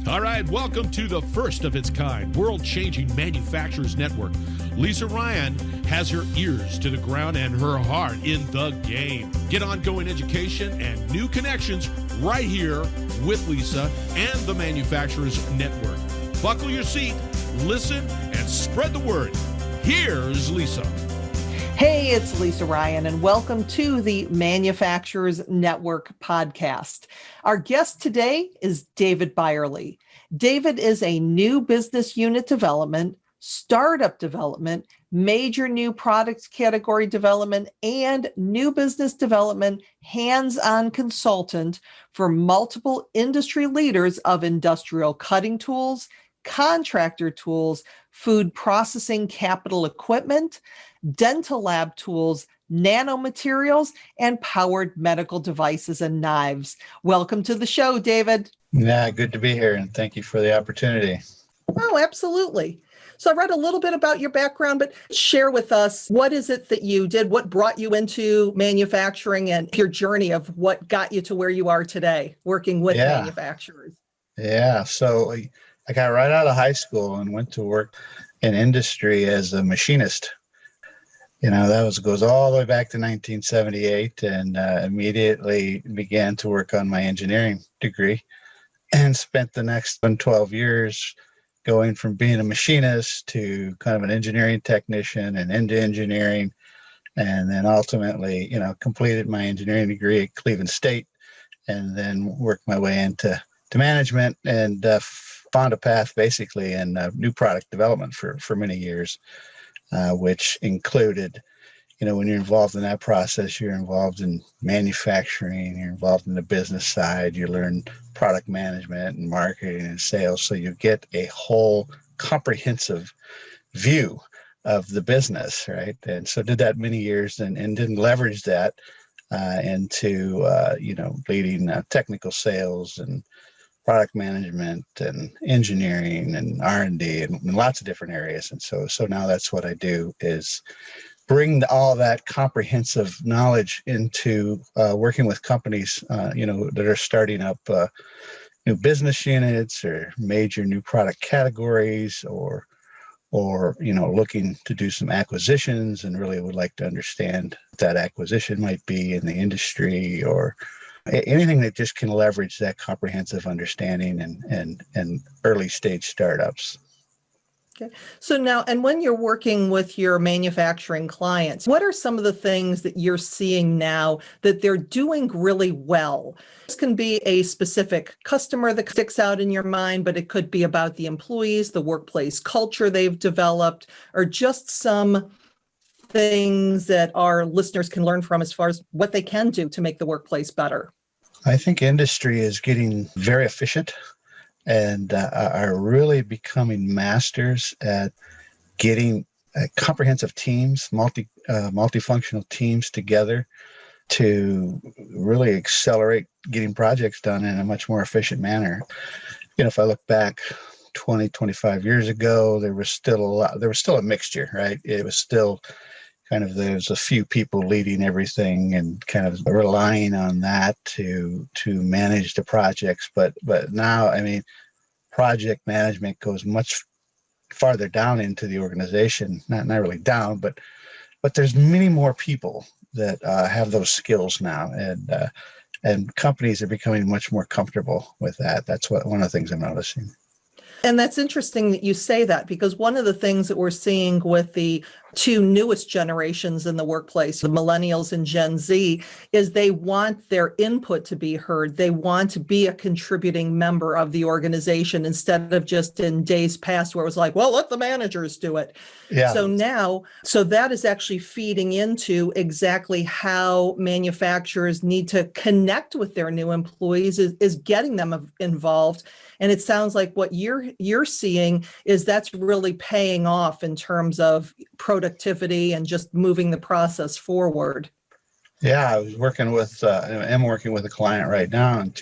All right, welcome to the first of its kind, world-changing manufacturers network. Lisa Ryan has her ears to the ground and her heart in the game. Get ongoing education and new connections right here with Lisa and the Manufacturers Network. Buckle your seat, listen, and spread the word. Here's Lisa. Hey, it's Lisa Ryan, and welcome to the Manufacturers Network podcast. Our guest today is David Byrley. David is a new business unit development, startup development, major new product category development, and new business development hands-on consultant for multiple industry leaders of industrial cutting tools, contractor tools, food processing capital equipment, dental lab tools, nanomaterials, and powered medical devices and knives. Welcome to the show, David. Yeah, good to be here, and thank you for the opportunity. Oh, absolutely. So I read a little bit about your background, but share with us, what is it that you did? What brought you into manufacturing and your journey of what got you to where you are today, working with manufacturers? Yeah, so I got right out of high school and went to work in industry as a machinist. You know, goes all the way back to 1978, and immediately began to work on my engineering degree and spent the next 12 years going from being a machinist to kind of an engineering technician and into engineering, and then ultimately, completed my engineering degree at Cleveland State, and then worked my way into management and found a path basically in new product development for many years. Which included, when you're involved in that process, you're involved in manufacturing, you're involved in the business side, you learn product management and marketing and sales. So you get a whole comprehensive view of the business, right? And so did that many years and didn't leverage that into, leading technical sales and product management and engineering and R&D and lots of different areas. And so now that's what I do, is bring all that comprehensive knowledge into working with companies, that are starting up new business units or major new product categories or looking to do some acquisitions and really would like to understand what that acquisition might be in the industry, or anything that just can leverage that comprehensive understanding and early stage startups. Okay. So now, and when you're working with your manufacturing clients, what are some of the things that you're seeing now that they're doing really well? This can be a specific customer that sticks out in your mind, but it could be about the employees, the workplace culture they've developed, or just some things that our listeners can learn from as far as what they can do to make the workplace better. I think industry is getting very efficient and are really becoming masters at getting comprehensive teams, multifunctional teams together to really accelerate getting projects done in a much more efficient manner. If I look back 20, 25 years ago, there was still a mixture, right? It was still there's a few people leading everything and kind of relying on that to manage the projects. But now, project management goes much farther down into the organization, not really down, but there's many more people that have those skills now, and companies are becoming much more comfortable with that. That's one of the things I'm noticing. And that's interesting that you say that, because one of the things that we're seeing with the two newest generations in the workplace, the millennials and Gen Z, is they want their input to be heard. They want to be a contributing member of the organization instead of just in days past where it was like, well, let the managers do it. Yeah. So that is actually feeding into exactly how manufacturers need to connect with their new employees, is getting them involved. And it sounds like what you're seeing is that's really paying off in terms of productivity and just moving the process forward. Yeah, I was working with, I'm working with a client right now on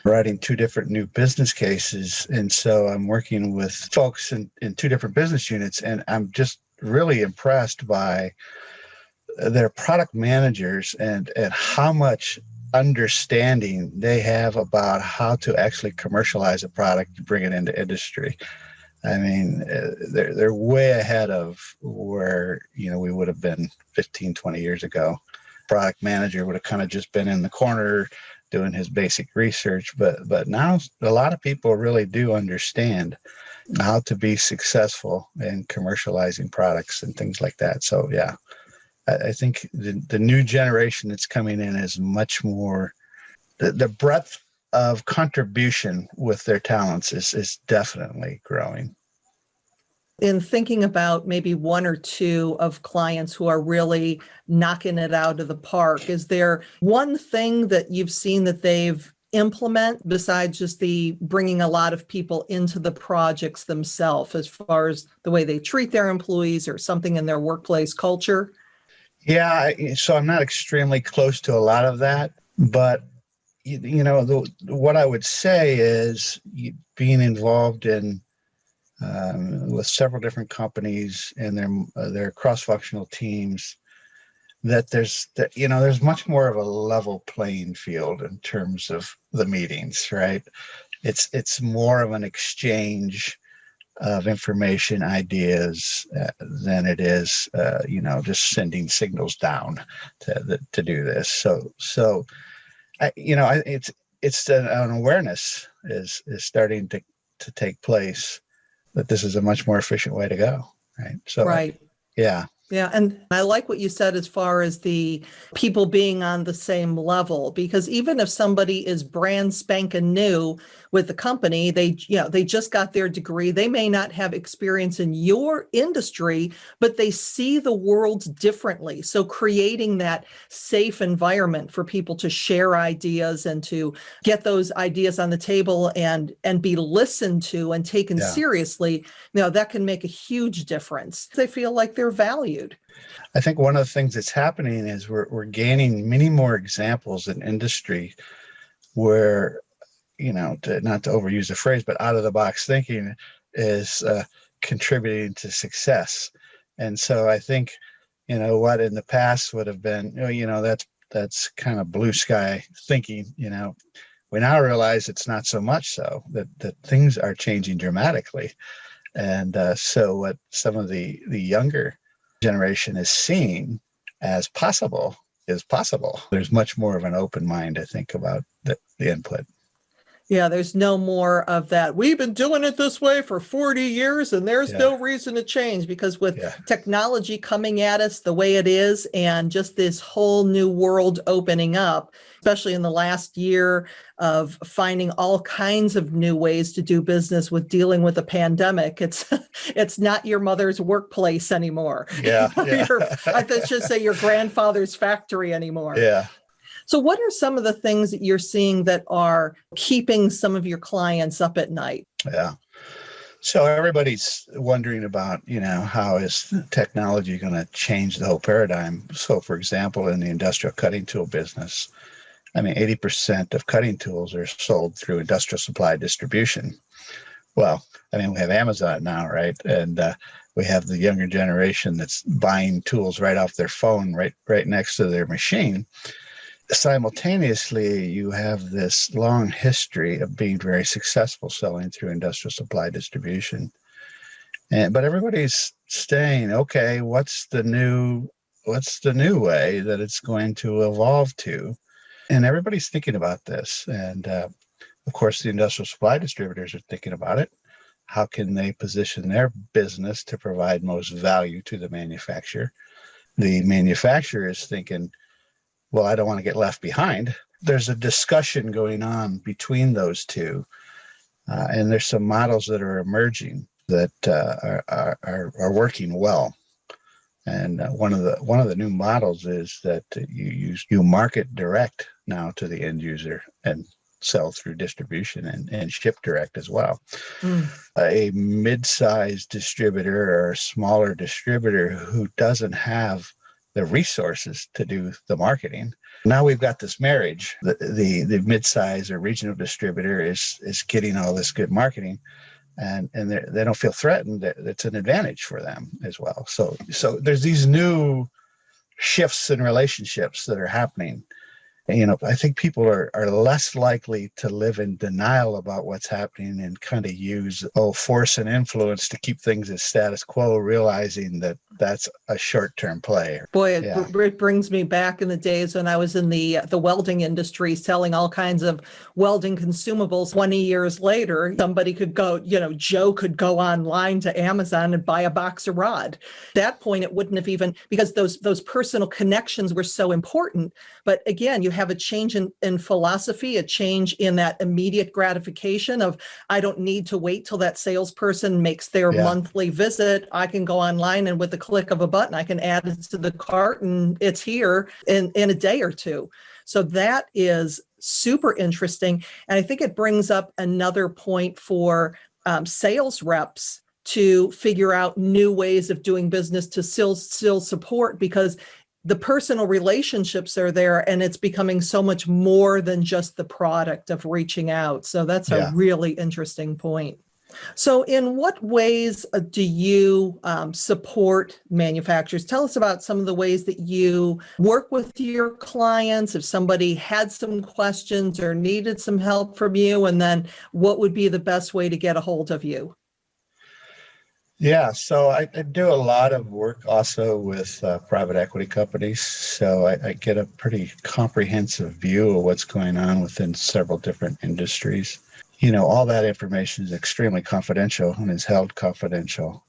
writing two different new business cases. And so I'm working with folks in two different business units, and I'm just really impressed by their product managers and how much understanding they have about how to actually commercialize a product to bring it into industry. I mean, they're way ahead of where, we would have been 15, 20 years ago. Product manager would have kind of just been in the corner doing his basic research. But now a lot of people really do understand how to be successful in commercializing products and things like that. So, yeah, I think the new generation that's coming in is much more, the breadth of contribution with their talents is definitely growing. In thinking about maybe one or two of clients who are really knocking it out of the park, is there one thing that you've seen that they've implement besides just the bringing a lot of people into the projects themselves, as far as the way they treat their employees or something in their workplace culture? Yeah, so I'm not extremely close to a lot of that, but what I would say is being involved in with several different companies and their cross-functional teams, that there's much more of a level playing field in terms of the meetings, right? It's more of an exchange of information, ideas, than it is, just sending signals down to do this. So it's an awareness is starting to take place that this is a much more efficient way to go, right? So, right. Yeah. Yeah. And I like what you said as far as the people being on the same level, because even if somebody is brand spanking new with the company, they just got their degree. They may not have experience in your industry, but they see the world differently. So creating that safe environment for people to share ideas and to get those ideas on the table and be listened to and taken seriously, that can make a huge difference. They feel like they're valued. I think one of the things that's happening is we're gaining many more examples in industry where, not to overuse the phrase, but out of the box thinking is contributing to success. And so I think, what in the past would have been, that's kind of blue sky thinking, we now realize it's not so much so, that things are changing dramatically. And so what some of the younger generation is seeing as possible is possible. There's much more of an open mind, I think, about the input. Yeah, there's no more of that. We've been doing it this way for 40 years and there's no reason to change, because with technology coming at us the way it is and just this whole new world opening up, especially in the last year of finding all kinds of new ways to do business with dealing with a pandemic, it's not your mother's workplace anymore. I should say your grandfather's factory anymore. Yeah. So what are some of the things that you're seeing that are keeping some of your clients up at night? Yeah. So everybody's wondering about, how is technology going to change the whole paradigm? So, for example, in the industrial cutting tool business, 80% of cutting tools are sold through industrial supply distribution. Well, we have Amazon now, right? And we have the younger generation that's buying tools right off their phone, right next to their machine. Simultaneously, you have this long history of being very successful selling through industrial supply distribution. But everybody's saying, okay, what's the new way that it's going to evolve to? And everybody's thinking about this. And of course, the industrial supply distributors are thinking about it. How can they position their business to provide most value to the manufacturer? The manufacturer is thinking, well, I don't want to get left behind. There's a discussion going on between those two. And there's some models that are emerging that are working well. And one of the new models is that you market direct now to the end user and sell through distribution and ship direct as well. A mid-sized distributor or a smaller distributor who doesn't have the resources to do the marketing. Now we've got this marriage. The mid-size or regional distributor is getting all this good marketing, and they don't feel threatened. It's an advantage for them as well. So there's these new shifts in relationships that are happening, I think people are less likely to live in denial about what's happening and kind of use force and influence to keep things as status quo, realizing that that's a short-term play. Boy, it brings me back in the days when I was in the welding industry selling all kinds of welding consumables. 20 years later, somebody could go, Joe could go online to Amazon and buy a box of rod. At that point, it wouldn't have even, because those personal connections were so important. But again, you have a change in philosophy, a change in that immediate gratification of, I don't need to wait till that salesperson makes their monthly visit. I can go online and with the click of a button, I can add it to the cart and it's here in a day or two. So that is super interesting. And I think it brings up another point for sales reps to figure out new ways of doing business to still support, because the personal relationships are there and it's becoming so much more than just the product of reaching out. So that's a really interesting point. So in what ways do you support manufacturers? Tell us about some of the ways that you work with your clients. If somebody had some questions or needed some help from you, and then what would be the best way to get a hold of you? Yeah, so I do a lot of work also with private equity companies. So I get a pretty comprehensive view of what's going on within several different industries. All that information is extremely confidential and is held confidential.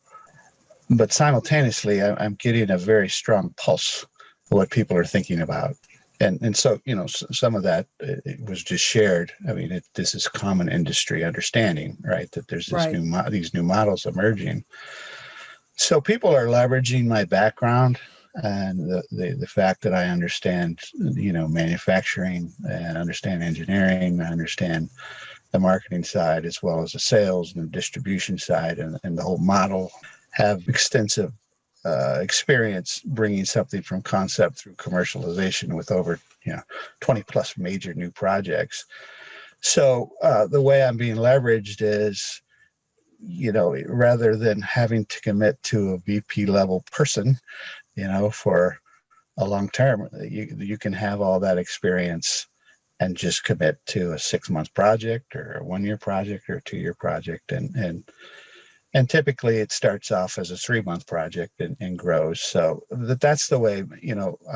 But simultaneously, I'm getting a very strong pulse of what people are thinking about. And so, some of that it was just shared. I mean, this is common industry understanding, right? That there's these new models emerging. So people are leveraging my background and the fact that I understand, manufacturing and understand engineering, I understand the marketing side as well as the sales and the distribution side and the whole model, have extensive experience bringing something from concept through commercialization with over 20 plus major new projects. So the way I'm being leveraged is, rather than having to commit to a VP level person, for a long term, you can have all that experience and just commit to a 6-month project or a 1-year project or a 2-year project. And typically it starts off as a 3-month project and grows. So that's the way,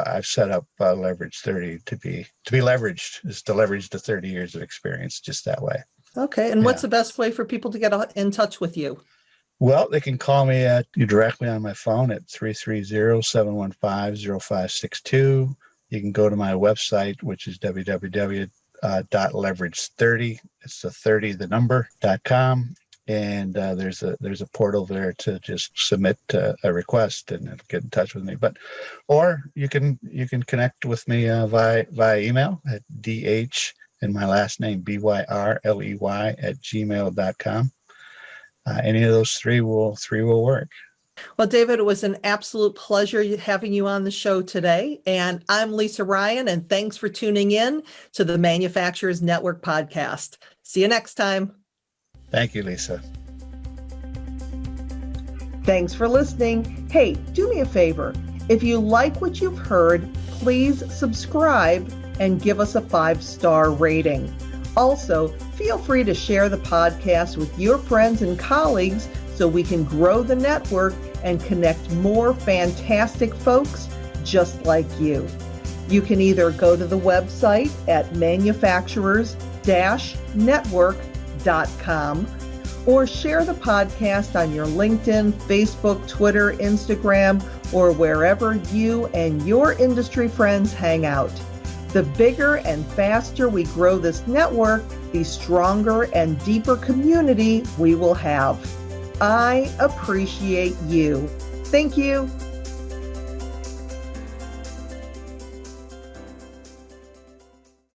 I've set up Leverage 30 to be leveraged, is to leverage the 30 years of experience just that way. Okay. And what's the best way for people to get in touch with you? Well, they can call me directly on my phone at 330-715-0562. You can go to my website, which is www.leverage30. It's the 30, the number.com. And there's a portal there to just submit a request and get in touch with me. Or you can connect with me via email at dh and my last name byrley @gmail.com. Any of those three will work. Well, David, it was an absolute pleasure having you on the show today. And I'm Lisa Ryan, and thanks for tuning in to the Manufacturers Network podcast. See you next time. Thank you, Lisa. Thanks for listening. Hey, do me a favor. If you like what you've heard, please subscribe and give us a 5-star rating. Also, feel free to share the podcast with your friends and colleagues so we can grow the network and connect more fantastic folks just like you. You can either go to the website at manufacturers-network.com or share the podcast on your LinkedIn, Facebook, Twitter, Instagram, or wherever you and your industry friends hang out. The bigger and faster we grow this network, the stronger and deeper community we will have. I appreciate you. Thank you.